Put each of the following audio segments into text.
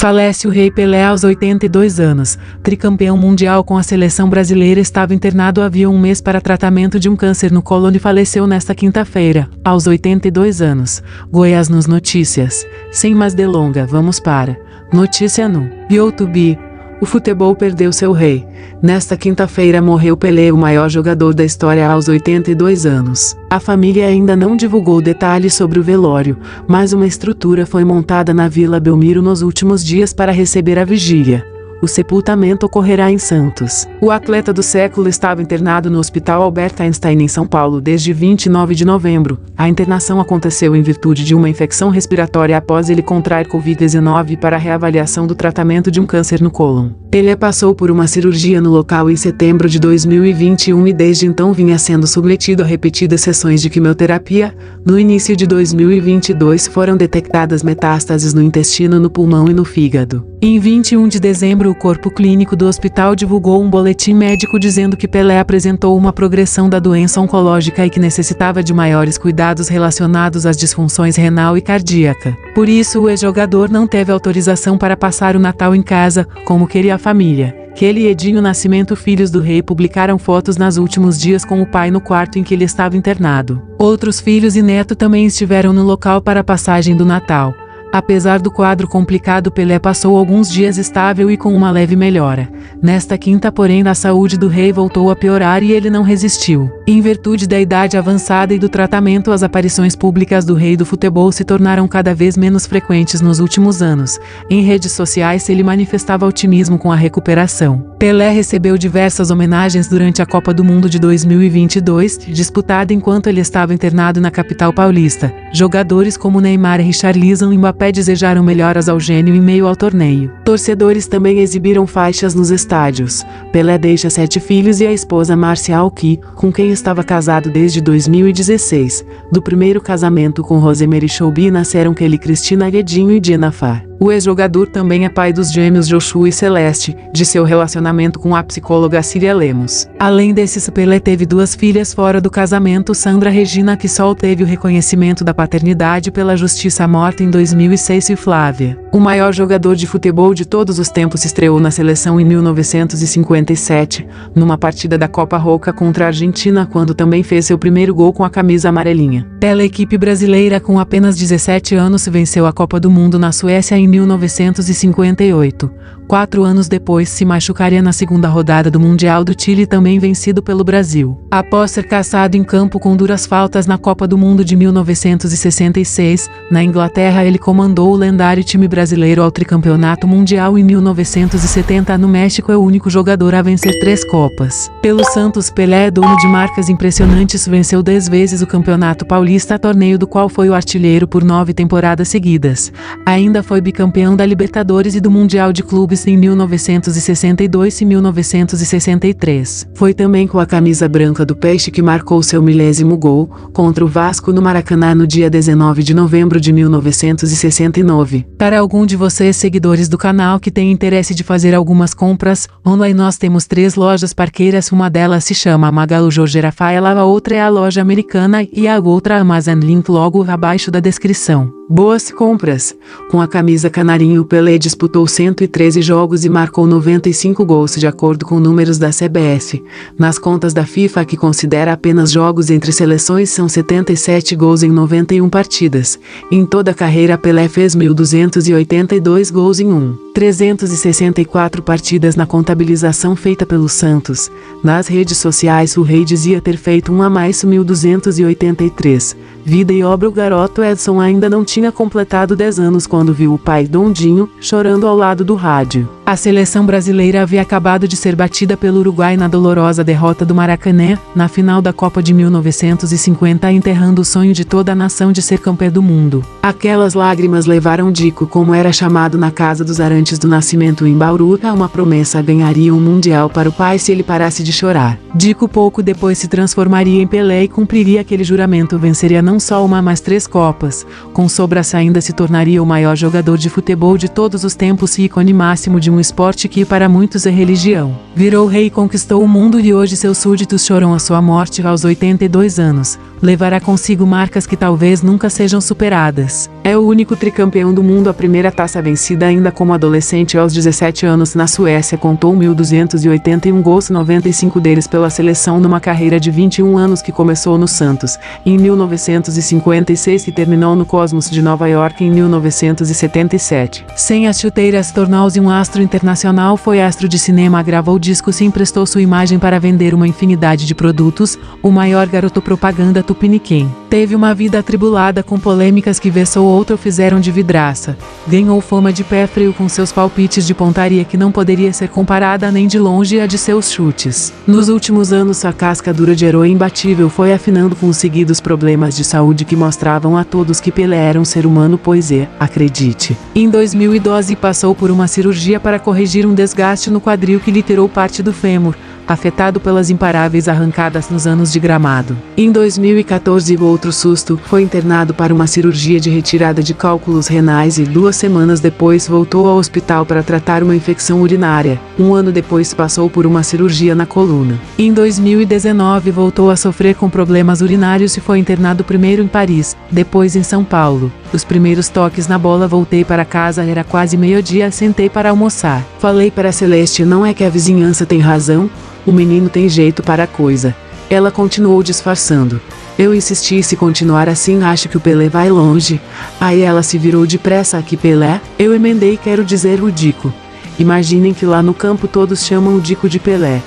Falece o Rei Pelé aos 82 anos. Tricampeão mundial com a seleção brasileira, estava internado havia um mês para tratamento de um câncer no cólon e faleceu nesta quinta-feira, aos 82 anos. Goiás nos Notícias. Sem mais delonga, vamos para notícia no YouTube. O futebol perdeu seu rei. Nesta quinta-feira morreu Pelé, o maior jogador da história, aos 82 anos. A família ainda não divulgou detalhes sobre o velório, mas uma estrutura foi montada na Vila Belmiro nos últimos dias para receber a vigília. O sepultamento ocorrerá em Santos. O atleta do século estava internado no Hospital Albert Einstein em São Paulo desde 29 de novembro. A internação aconteceu em virtude de uma infecção respiratória após ele contrair Covid-19 para a reavaliação do tratamento de um câncer no cólon. Pelé passou por uma cirurgia no local em setembro de 2021 e desde então vinha sendo submetido a repetidas sessões de quimioterapia. No início de 2022 foram detectadas metástases no intestino, no pulmão e no fígado. Em 21 de dezembro, o corpo clínico do hospital divulgou um boletim médico dizendo que Pelé apresentou uma progressão da doença oncológica e que necessitava de maiores cuidados relacionados às disfunções renal e cardíaca. Por isso, o ex-jogador não teve autorização para passar o Natal em casa, como queria a família. Kelly e Edinho Nascimento, filhos do rei, publicaram fotos nos últimos dias com o pai no quarto em que ele estava internado. Outros filhos e neto também estiveram no local para a passagem do Natal. Apesar do quadro complicado, Pelé passou alguns dias estável e com uma leve melhora. Nesta quinta, porém, a saúde do rei voltou a piorar e ele não resistiu. Em virtude da idade avançada e do tratamento, as aparições públicas do rei do futebol se tornaram cada vez menos frequentes nos últimos anos. Em redes sociais, ele manifestava otimismo com a recuperação. Pelé recebeu diversas homenagens durante a Copa do Mundo de 2022, disputada enquanto ele estava internado na capital paulista. Jogadores como Neymar e Richarlison e Mbappé desejaram melhoras ao gênio em meio ao torneio. Torcedores também exibiram faixas nos estádios. Pelé deixa 7 filhos e a esposa Márcia Alqui, com quem estava casado desde 2016. Do primeiro casamento com Rosemary Choubi nasceram Kelly Cristina Edinho e Jenafar. O ex-jogador também é pai dos gêmeos Joshua e Celeste, de seu relacionamento com a psicóloga Síria Lemos. Além desses, Pelé teve 2 filhas fora do casamento, Sandra Regina, que só teve o reconhecimento da paternidade pela justiça, morta em 2006, e Flávia. O maior jogador de futebol de todos os tempos estreou na seleção em 1957, numa partida da Copa Roca contra a Argentina, quando também fez seu primeiro gol com a camisa amarelinha. Pela equipe brasileira, com apenas 17 anos, venceu a Copa do Mundo na Suécia em 1958. 4 anos depois, se machucaria na segunda rodada do Mundial do Chile, também vencido pelo Brasil. Após ser caçado em campo com duras faltas na Copa do Mundo de 1966, na Inglaterra, ele comandou o lendário time brasileiro ao tricampeonato mundial em 1970. No México, é o único jogador a vencer 3 Copas. Pelo Santos, Pelé é dono de marcas impressionantes, venceu 10 vezes o Campeonato Paulista, torneio do qual foi o artilheiro por 9 temporadas seguidas. Ainda foi bicampeão da Libertadores e do Mundial de Clubes em 1962 e 1963. Foi também com a camisa branca do Peixe que marcou seu 10º gol, contra o Vasco no Maracanã no dia 19 de novembro de 1969. Para algum de vocês, seguidores do canal, que tem interesse de fazer algumas compras, online, nós temos 3 lojas parqueiras. Uma delas se chama Magalu Jorge Rafaela, a outra é a loja Americana e a outra a Amazon, link logo abaixo da descrição. Boas compras! Com a camisa canarinho, Pelé disputou 113 jogos e marcou 95 gols, de acordo com números da CBF. Nas contas da FIFA, que considera apenas jogos entre seleções, são 77 gols em 91 partidas. Em toda a carreira, Pelé fez 1.282 gols em 364 partidas na contabilização feita pelo Santos. Nas redes sociais, o rei dizia ter feito um a mais, 1.283. Vida e obra. O garoto Edson ainda não tinha completado 10 anos quando viu o pai Dondinho chorando ao lado do rádio. A seleção brasileira havia acabado de ser batida pelo Uruguai na dolorosa derrota do Maracanã, na final da Copa de 1950, enterrando o sonho de toda a nação de ser campeão do mundo. Aquelas lágrimas levaram Dico, como era chamado na casa dos Arantes do Nascimento em Bauru, a uma promessa: ganharia um mundial para o pai se ele parasse de chorar. Dico pouco depois se transformaria em Pelé e cumpriria aquele juramento. Venceria não só uma, mas 3 Copas. Com sobras ainda se tornaria o maior jogador de futebol de todos os tempos e ícone máximo de um um esporte que para muitos é religião. Virou rei e conquistou o mundo e hoje seus súditos choram a sua morte aos 82 anos. Levará consigo marcas que talvez nunca sejam superadas. É o único tricampeão do mundo, a primeira taça vencida ainda como adolescente aos 17 anos na Suécia, contou 1.281 gols, 95 deles pela seleção numa carreira de 21 anos que começou no Santos em 1956 e terminou no Cosmos de Nova York em 1977. Sem as chuteiras, tornou-se um astro internacional, foi astro de cinema, gravou discos e emprestou sua imagem para vender uma infinidade de produtos, o maior garoto propaganda tupiniquim. Teve uma vida atribulada com polêmicas que vez ou outra o fizeram de vidraça. Ganhou fama de pé frio com seus palpites de pontaria que não poderia ser comparada nem de longe à de seus chutes. Nos últimos anos sua casca dura de herói imbatível foi afinando com os seguidos problemas de saúde que mostravam a todos que Pelé era um ser humano, pois acredite. Em 2012 passou por uma cirurgia para corrigir um desgaste no quadril que lhe tirou parte do fêmur, afetado pelas imparáveis arrancadas nos anos de gramado. Em 2014, outro susto, foi internado para uma cirurgia de retirada de cálculos renais e 2 semanas depois voltou ao hospital para tratar uma infecção urinária. Um ano depois passou por uma cirurgia na coluna. Em 2019 voltou a sofrer com problemas urinários e foi internado primeiro em Paris, depois em São Paulo. Os primeiros toques na bola, voltei para casa, era quase meio-dia, sentei para almoçar. Falei para Celeste, não é que a vizinhança tem razão? O menino tem jeito para a coisa. Ela continuou disfarçando. Eu insisti, se continuar assim acho que o Pelé vai longe. Aí ela se virou depressa, aqui Pelé? Eu emendei, quero dizer o Dico. Imaginem que lá no campo todos chamam o Dico de Pelé.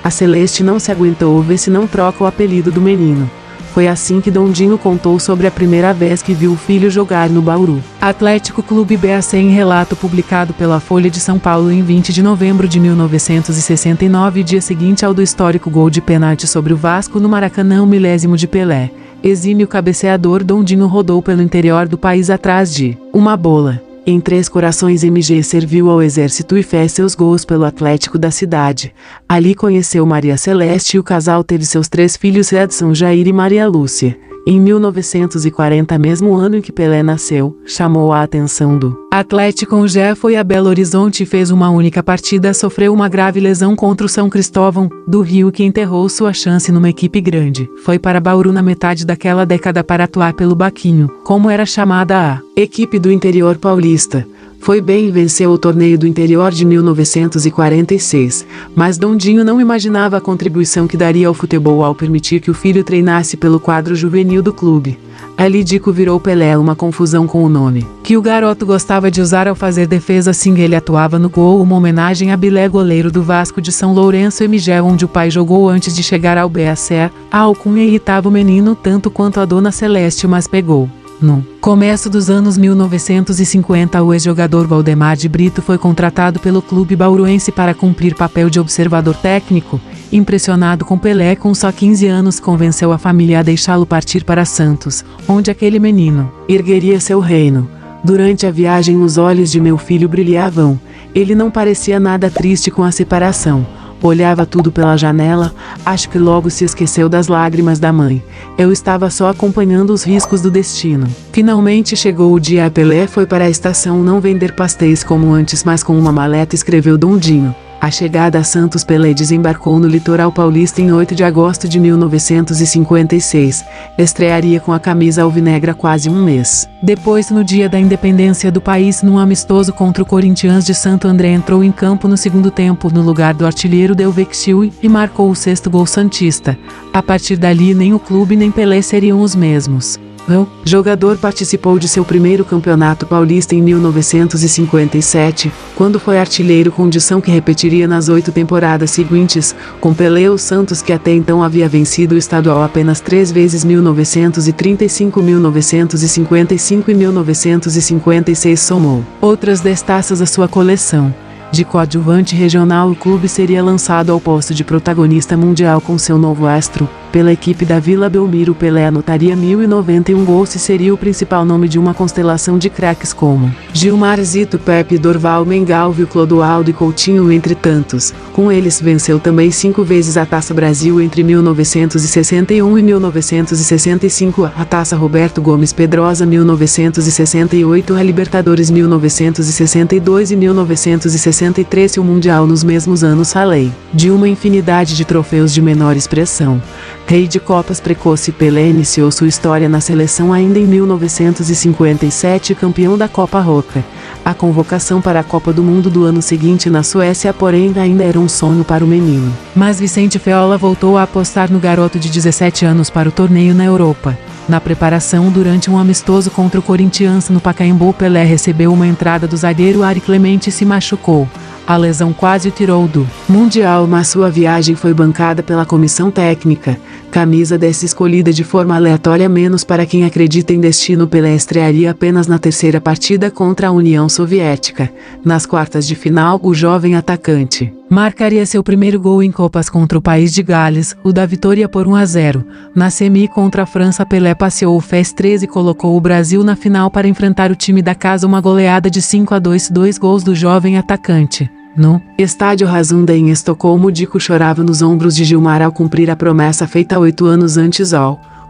A Celeste não se aguentou, vê se não troca o apelido do menino. Foi assim que Dondinho contou sobre a primeira vez que viu o filho jogar no Bauru. Atlético Clube BAC, em relato publicado pela Folha de São Paulo em 20 de novembro de 1969, dia seguinte ao do histórico gol de pênalti sobre o Vasco no Maracanã, o milésimo de Pelé. Exímio cabeceador, Dondinho rodou pelo interior do país atrás de uma bola. Em Três Corações, MG serviu ao exército e fez seus gols pelo Atlético da cidade. Ali conheceu Maria Celeste e o casal teve seus 3 filhos, Edson, Jair e Maria Lúcia. Em 1940, mesmo ano em que Pelé nasceu, chamou a atenção do Atlético. O Gé foi a Belo Horizonte e fez uma única partida, sofreu uma grave lesão contra o São Cristóvão do Rio, que enterrou sua chance numa equipe grande. Foi para Bauru na metade daquela década para atuar pelo Baquinho, como era chamada a equipe do interior paulista. Foi bem e venceu o torneio do interior de 1946, mas Dondinho não imaginava a contribuição que daria ao futebol ao permitir que o filho treinasse pelo quadro juvenil do clube. Ali Dico virou Pelé, uma confusão com o nome que o garoto gostava de usar ao fazer defesa, assim ele atuava no gol, uma homenagem a Bilé, goleiro do Vasco de São Lourenço, MG, onde o pai jogou antes de chegar ao BAC. A alcunha irritava o menino tanto quanto a dona Celeste, mas pegou. No começo dos anos 1950, o ex-jogador Valdemar de Brito foi contratado pelo clube bauruense para cumprir papel de observador técnico. Impressionado com Pelé, com só 15 anos, convenceu a família a deixá-lo partir para Santos, onde aquele menino ergueria seu reino. Durante a viagem, os olhos de meu filho brilhavam. Ele não parecia nada triste com a separação. Olhava tudo pela janela, acho que logo se esqueceu das lágrimas da mãe. Eu estava só acompanhando os riscos do destino. Finalmente chegou o dia. Pelé foi para a estação não vender pastéis como antes, mas com uma maleta, escreveu Dondinho. A chegada a Santos, Pelé desembarcou no litoral paulista em 8 de agosto de 1956. Estrearia com a camisa alvinegra quase um mês. Depois, no dia da independência do país, num amistoso contra o Corinthians de Santo André, entrou em campo no segundo tempo no lugar do artilheiro Del Vecchio e marcou o 6º gol santista. A partir dali, nem o clube nem Pelé seriam os mesmos. O jogador participou de seu primeiro campeonato paulista em 1957, quando foi artilheiro, condição que repetiria nas 8 temporadas seguintes, com Pelé. O Santos, que até então havia vencido o estadual apenas 3 vezes, 1935, 1955 e 1956, somou outras 10 taças à sua coleção. De coadjuvante regional, o clube seria lançado ao posto de protagonista mundial com seu novo astro, Pela equipe da Vila Belmiro, Pelé anotaria 1.091 gols e seria o principal nome de uma constelação de craques como Gilmar, Zito, Pepe, Dorval, Mengalvio, Clodoaldo e Coutinho, entre tantos. Com eles venceu também 5 vezes a Taça Brasil entre 1961 e 1965, a Taça Roberto Gomes Pedrosa 1968, a Libertadores 1962 e 1963 e o Mundial nos mesmos anos, além de uma infinidade de troféus de menor expressão. Rei de Copas precoce, Pelé iniciou sua história na seleção ainda em 1957, campeão da Copa Roca. A convocação para a Copa do Mundo do ano seguinte na Suécia, porém, ainda era um sonho para o menino. Mas Vicente Feola voltou a apostar no garoto de 17 anos para o torneio na Europa. Na preparação durante um amistoso contra o Corinthians no Pacaembu, Pelé recebeu uma entrada do zagueiro Ari Clemente e se machucou. A lesão quase o tirou do Mundial, mas sua viagem foi bancada pela comissão técnica. Camisa 10 escolhida de forma aleatória, menos para quem acredita em destino. Pelé estrearia apenas na terceira partida contra a União Soviética. Nas quartas de final, o jovem atacante marcaria seu primeiro gol em Copas contra o país de Gales, o da vitória por 1-0. Na semi contra a França, Pelé passeou o Fez 13 e colocou o Brasil na final para enfrentar o time da casa, uma goleada de 5-2, 2 gols do jovem atacante. No estádio Razunda em Estocolmo, Dico chorava nos ombros de Gilmar ao cumprir a promessa feita 8 anos antes.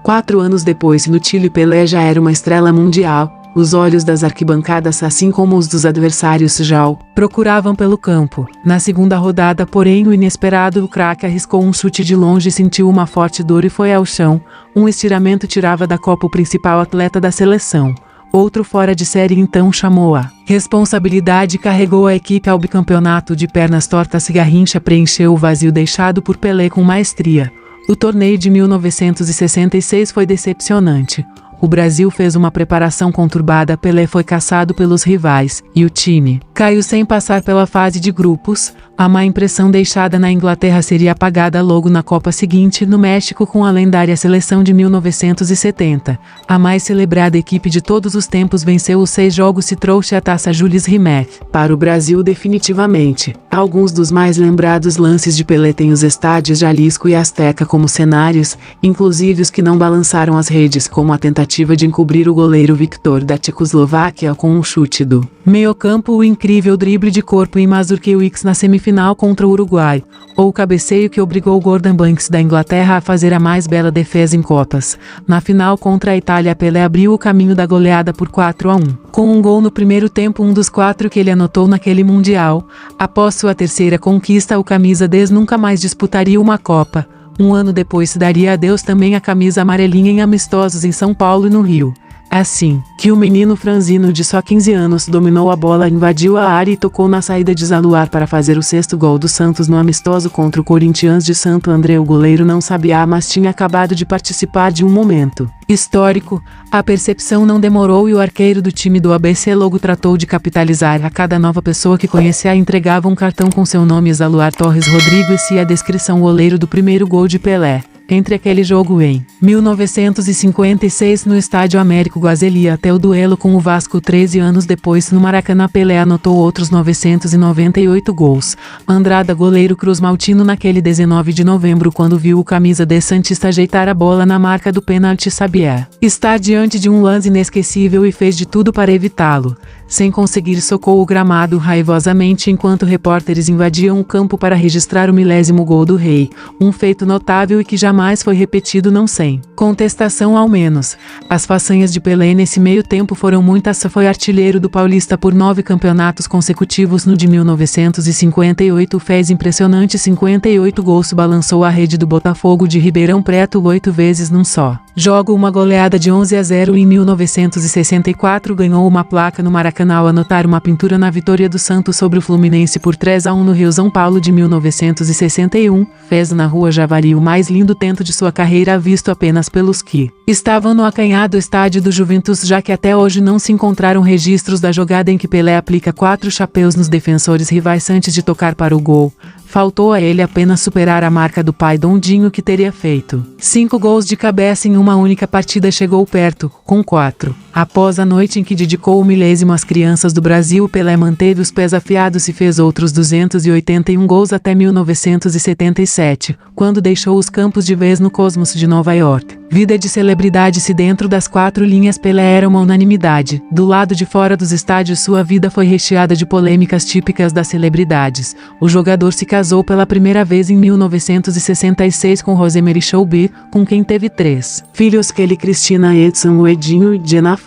4 anos depois, no Chile, Pelé já era uma estrela mundial. Os olhos das arquibancadas, assim como os dos adversários, já o procuravam pelo campo. Na segunda rodada, porém, o inesperado, o craque arriscou um chute de longe, sentiu uma forte dor e foi ao chão. Um estiramento tirava da Copa o principal atleta da seleção. Outro fora de série então chamou a responsabilidade e carregou a equipe ao bicampeonato. De pernas tortas, Garrincha preencheu o vazio deixado por Pelé com maestria. O torneio de 1966 foi decepcionante. O Brasil fez uma preparação conturbada, Pelé foi caçado pelos rivais, e o time caiu sem passar pela fase de grupos. A má impressão deixada na Inglaterra seria apagada logo na Copa seguinte, no México, com a lendária seleção de 1970. A mais celebrada equipe de todos os tempos venceu os 6 jogos e trouxe a taça Jules Rimet para o Brasil definitivamente. Alguns dos mais lembrados lances de Pelé têm os estádios Jalisco e Azteca como cenários, inclusive os que não balançaram as redes, como a tentativa de encobrir o goleiro Viktor da Tchecoslováquia com um chute do meio-campo, o incrível drible de corpo em Mazurkiewicz na semifinal contra o Uruguai, ou o cabeceio que obrigou Gordon Banks da Inglaterra a fazer a mais bela defesa em Copas. Na final contra a Itália, Pelé abriu o caminho da goleada por 4-1, com um gol no primeiro tempo, um dos 4 que ele anotou naquele Mundial. Após sua terceira conquista, o camisa 10 nunca mais disputaria uma Copa. Um ano depois daria adeus também à camisa amarelinha em amistosos em São Paulo e no Rio. Assim que o menino franzino de só 15 anos dominou a bola, invadiu a área e tocou na saída de Zaluar para fazer o 6º gol do Santos no amistoso contra o Corinthians de Santo André. O goleiro não sabia, mas tinha acabado de participar de um momento histórico. A percepção não demorou e o arqueiro do time do ABC logo tratou de capitalizar. A cada nova pessoa que conhecia entregava um cartão com seu nome, Zaluar Torres Rodrigues, e a descrição: goleiro do primeiro gol de Pelé. Entre aquele jogo em 1956 no estádio Américo Guazeli até o duelo com o Vasco 13 anos depois no Maracanã, Pelé anotou outros 998 gols. Andrada, goleiro Cruz Maltino, naquele 19 de novembro, quando viu o camisa de Santista ajeitar a bola na marca do pênalti, sabia estar diante de um lance inesquecível e fez de tudo para evitá-lo. Sem conseguir, socou o gramado raivosamente enquanto repórteres invadiam o campo para registrar o 1000º gol do Rei, um feito notável e que jamais foi repetido, não sem contestação ao menos. As façanhas de Pelé nesse meio tempo foram muitas. Foi artilheiro do Paulista por 9 campeonatos consecutivos. No de 1958 fez impressionantes 58 gols, balançou a rede do Botafogo de Ribeirão Preto 8 vezes num só jogo, uma goleada de 11-0. Em 1964 ganhou uma placa no Maracanã ao anotar uma pintura na vitória do Santos sobre o Fluminense por 3-1 no Rio. São Paulo de 1961 fez na Rua Javari o mais lindo tento de sua carreira, visto apenas pelos que estavam no acanhado estádio do Juventus, já que até hoje não se encontraram registros da jogada em que Pelé aplica 4 chapéus nos defensores rivais antes de tocar para o gol. Faltou a ele apenas superar a marca do pai Dondinho, que teria feito 5 gols de cabeça em uma única partida. Chegou perto, com 4. Após a noite em que dedicou o milésimo às crianças do Brasil, Pelé manteve os pés afiados e fez outros 281 gols até 1977, quando deixou os campos de vez no Cosmos de Nova York. Vida de celebridade. Se dentro das quatro linhas Pelé era uma unanimidade, do lado de fora dos estádios sua vida foi recheada de polêmicas típicas das celebridades. O jogador se casou pela primeira vez em 1966 com Rosemary Shoube, com quem teve 3 filhos: Kelly, Cristina, Edson, Edinho e Jennifer.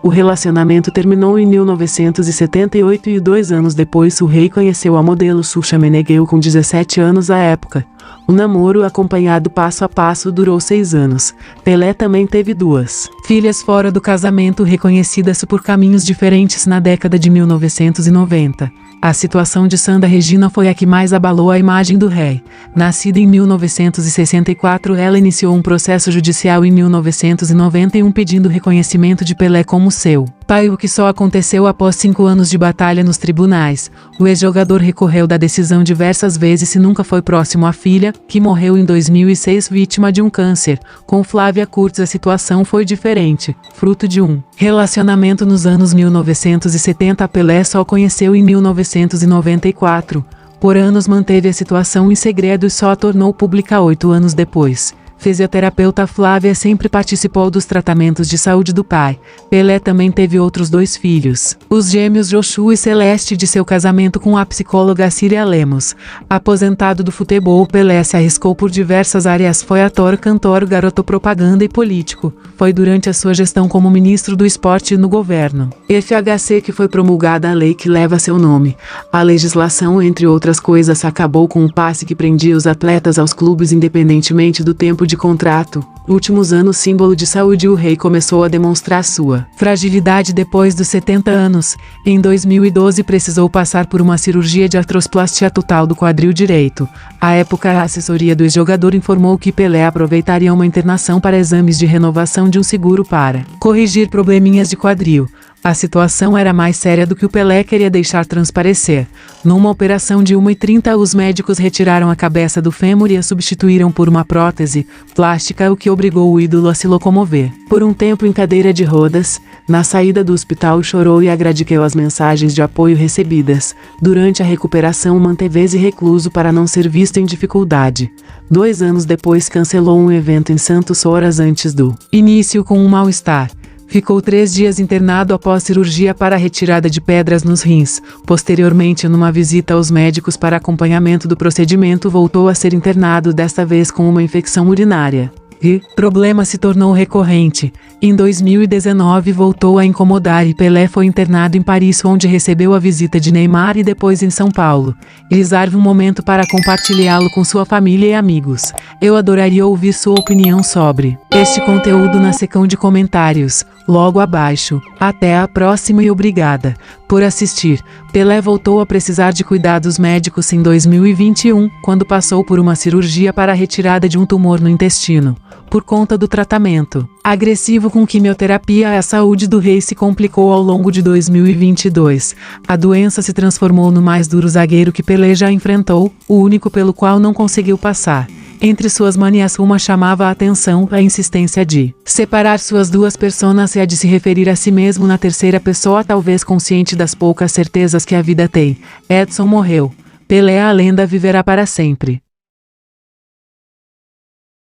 O relacionamento terminou em 1978 e 2 anos depois o rei conheceu a modelo Xuxa Meneghel com 17 anos à época. O namoro, acompanhado passo a passo, durou 6 anos. Pelé também teve 2 filhas fora do casamento, reconhecidas por caminhos diferentes na década de 1990. A situação de Sandra Regina foi a que mais abalou a imagem do rei. Nascida em 1964, ela iniciou um processo judicial em 1991 pedindo reconhecimento de Pelé como seu pai, o que só aconteceu após 5 anos de batalha nos tribunais. O ex-jogador recorreu da decisão diversas vezes e nunca foi próximo à filha, que morreu em 2006 vítima de um câncer. Com Flávia Kurtz a situação foi diferente. Fruto de um relacionamento nos anos 1970, Pelé só conheceu em 1994. Por anos manteve a situação em segredo e só a tornou pública 8 anos depois. Fisioterapeuta Flávia sempre participou dos tratamentos de saúde do pai. Pelé também teve outros 2 filhos, os gêmeos Joshua e Celeste, de seu casamento com a psicóloga Síria Lemos. Aposentado do futebol, Pelé se arriscou por diversas áreas. Foi ator, cantor, garoto propaganda e político. Foi durante a sua gestão como ministro do esporte no governo FHC que foi promulgada a lei que leva seu nome. A legislação, entre outras coisas, acabou com o passe que prendia os atletas aos clubes independentemente do tempo de contrato. Últimos anos, símbolo de saúde, o rei começou a demonstrar sua fragilidade depois dos 70 anos. Em 2012 precisou passar por uma cirurgia de artroplastia total do quadril direito. À época, a assessoria do ex-jogador informou que Pelé aproveitaria uma internação para exames de renovação de um seguro para corrigir probleminhas de quadril. A situação era mais séria do que o Pelé queria deixar transparecer. Numa operação de 1h30, os médicos retiraram a cabeça do fêmur e a substituíram por uma prótese plástica, o que obrigou o ídolo a se locomover por um tempo em cadeira de rodas. Na saída do hospital, chorou e agradeceu as mensagens de apoio recebidas. Durante a recuperação, manteve-se recluso para não ser visto em dificuldade. 2 anos depois, cancelou um evento em Santos horas antes do início com um mal-estar. Ficou 3 dias internado após cirurgia para a retirada de pedras nos rins. Posteriormente, numa visita aos médicos para acompanhamento do procedimento, voltou a ser internado, desta vez com uma infecção urinária. E o problema se tornou recorrente. Em 2019 voltou a incomodar e Pelé foi internado em Paris, onde recebeu a visita de Neymar, e depois em São Paulo. Reserve um momento para compartilhá-lo com sua família e amigos. Eu adoraria ouvir sua opinião sobre este conteúdo na secção de comentários, logo abaixo. Até a próxima e obrigada por assistir. Pelé voltou a precisar de cuidados médicos em 2021, quando passou por uma cirurgia para a retirada de um tumor no intestino. Por conta do tratamento agressivo com quimioterapia, a saúde do rei se complicou ao longo de 2022. A doença se transformou no mais duro zagueiro que Pelé já enfrentou, o único pelo qual não conseguiu passar. Entre suas manias, uma chamava a atenção: a insistência de separar suas 2 personas e a de se referir a si mesmo na terceira pessoa, talvez consciente das poucas certezas que a vida tem. Edson morreu. Pelé, a lenda, viverá para sempre.